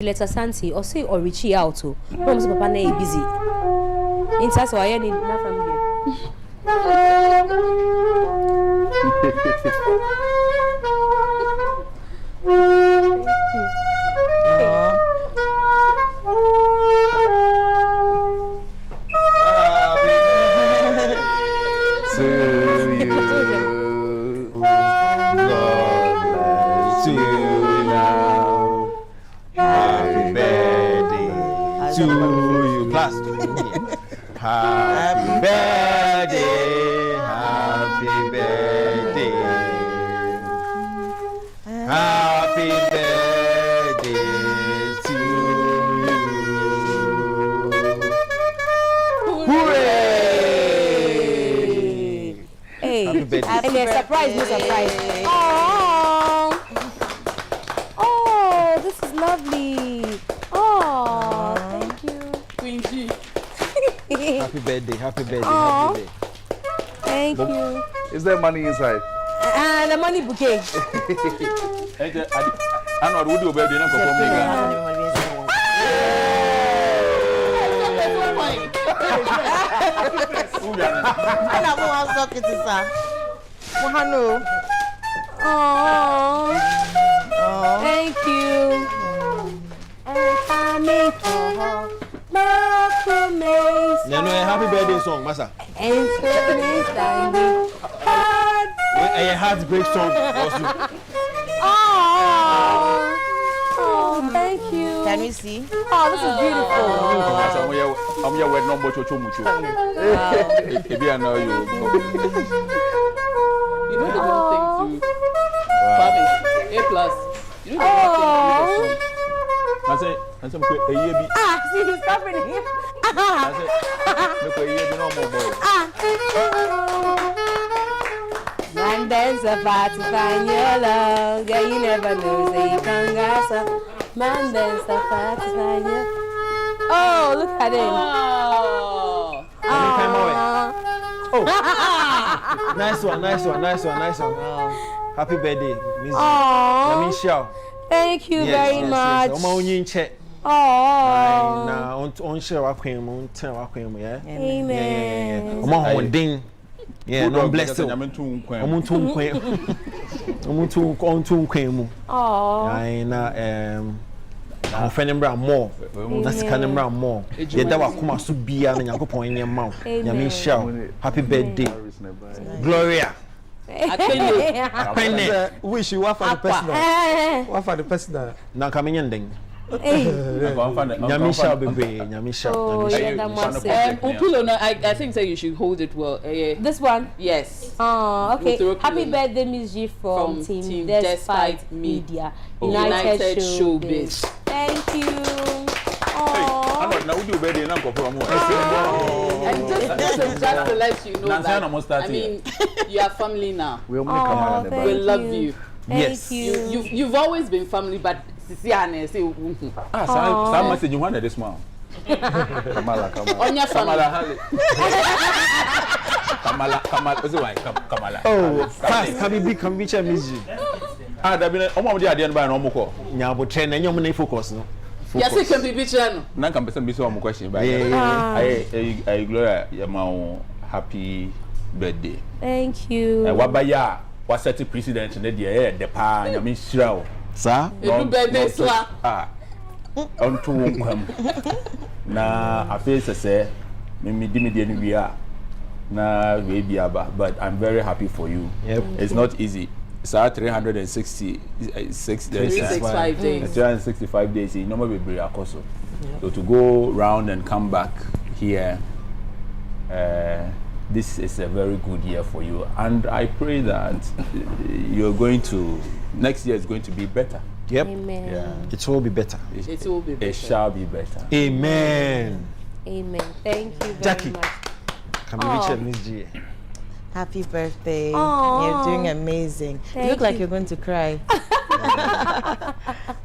Letter Santi or say or Richie out to Mom's papa na busy. In that's why I need enough from here. Happy birthday, happy birthday, happy birthday to you. Hooray! Hey, happy birthday. And a surprise, no surprise. Oh, this is lovely. Oh, thank you. Quincy. Happy birthday, happy birthday, Aww. happy birthday. Thank you. Is there money inside? And the money bouquet. I know what you birthday now for me. Oh, thank you. Happy birthday song, Massa. And A heartbreak song also. Oh, thank you. Can we see? Oh, this is beautiful. I'm your wedding number to Chomuchu. If you know you. You know the one thing to Bobby, A+. You know the one thing to I say, and some quick a year be. See, he's stopping him. I say, look a year be no more. Man, there's a part to find your love. Yeah, you never know, say you can gossip. Man, there's a part to find your. Oh, look at him. Oh, nice one. Happy birthday, Miss. Oh, thank you very much. Oh, now on share our queen, yeah. Amen. Yeah, no bless you. Oh, I'm friending Brown more. That's kind of Brown more. Yeah, that was come to be a young couple in your mouth. Yamin shout. Happy birthday, Gloria. I wish you were for the personal. What for the personal? Now coming in then. Yamin shall be brave. Yamin shall. Oh, yeah, that must say. Upilo, no, I think that you should hold it well. This one? Yes. Oh, okay. Happy birthday, Mzgee from Team Despite Media. United Showbiz. Thank you. I'm not now do birthday now for more. And this is just to let you know that, I mean, you are family now. We'll make a We love you. Thank you. You've always been family, but some message you wanted this month. Kamala. On your family. Kamala. Oh, fast. Can be Mzgee. There been almost the idea by no more. Now, but train and you focus. No. Yes, it can be picture. Now, can be some question. But I Gloria, your happy birthday. Thank you. What by ya? What set the president in the pa? I mean, sure. Sir? You birthday swap. On to come. Na I face say, me we are. Na we be aba, but I'm very happy for you. Yep. It's not easy. It's 365 days. 365 days. You normally be a course. So to go round and come back here, this is a very good year for you, and I pray that you're going to next year is going to be better. Yep. Amen. Yeah. It will be better. It will be better. It shall be better. Amen. Amen. Thank you very Jackie. much. Can we reach Mzgee? Happy birthday. Aww. You're doing amazing. You look like you're going to cry.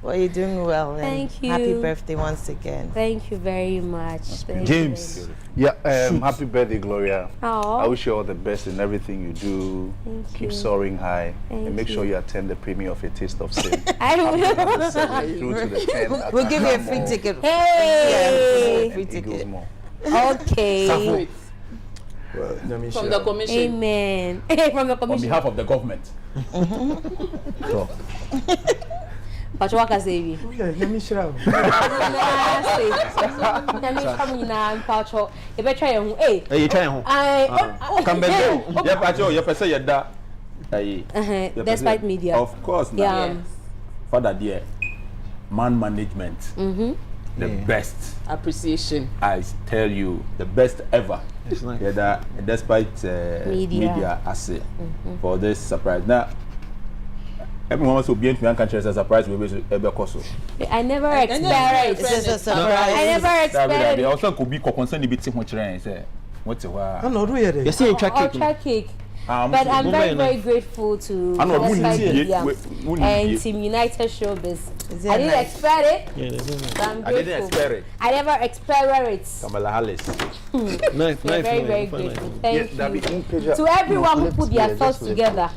Well, you're doing well. Thank you. Happy birthday once again. Thank you very much. Thank James. you. Yeah, happy birthday, Gloria. Aww. I wish you all the best in everything you do. Thank Keep you. soaring high. Thank and make sure you attend the premiere of A Taste of Sin. I will. Through to the 10th. We'll give you a free ticket. Hey. Free Eagles ticket. more. Okay. From the commission. Amen. From the On commission. behalf of the government. Pachoka Zevi. Let me share. Hey, you try home. Come back. Yeah, Pacho, you person you da. Despite media. Of course, Yeah. Father dear, man management. The best. Appreciation. I tell you, the best ever. It's nice. Yeah, that despite media asset for this surprise. Now, everyone wants to be in country as a surprise. We will be I never expected. It's just a surprise. I never They expected. also could be concerned with too much rain. Say, what's I it? know do it. You see in track I'll cake. try cake. But I'm very, very grateful to I know, Despite Media we and Team United Showbiz. Is it I didn't nice? expect it. Yeah, there's no. But I'm I grateful. didn't expect it. I never expected it. Kamala Harris. Nice, We're very, very grateful. Thank you. Nice. To everyone who put their thoughts together.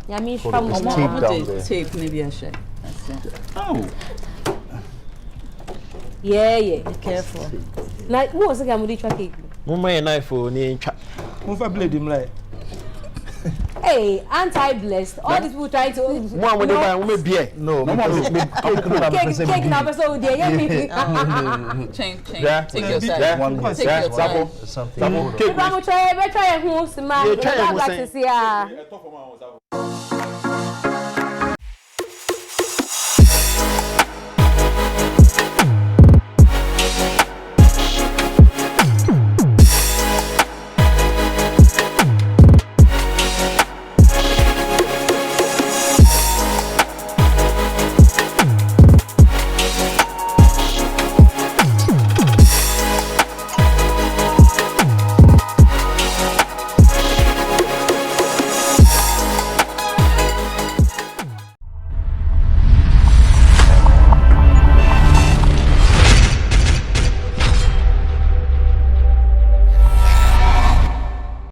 Yami from tape down there. Tape maybe I should. Oh, Yeah. Be careful. Like, who was the guy who did cake? Mama and knife for near chat. Move a blade him like. Hey, anti-blessed. All these people trying to. One with the buy, we may be. No, Cake now, so they Change. yeah. Take your Yeah. time. One Take your time. something. Cake. I'm trying to see.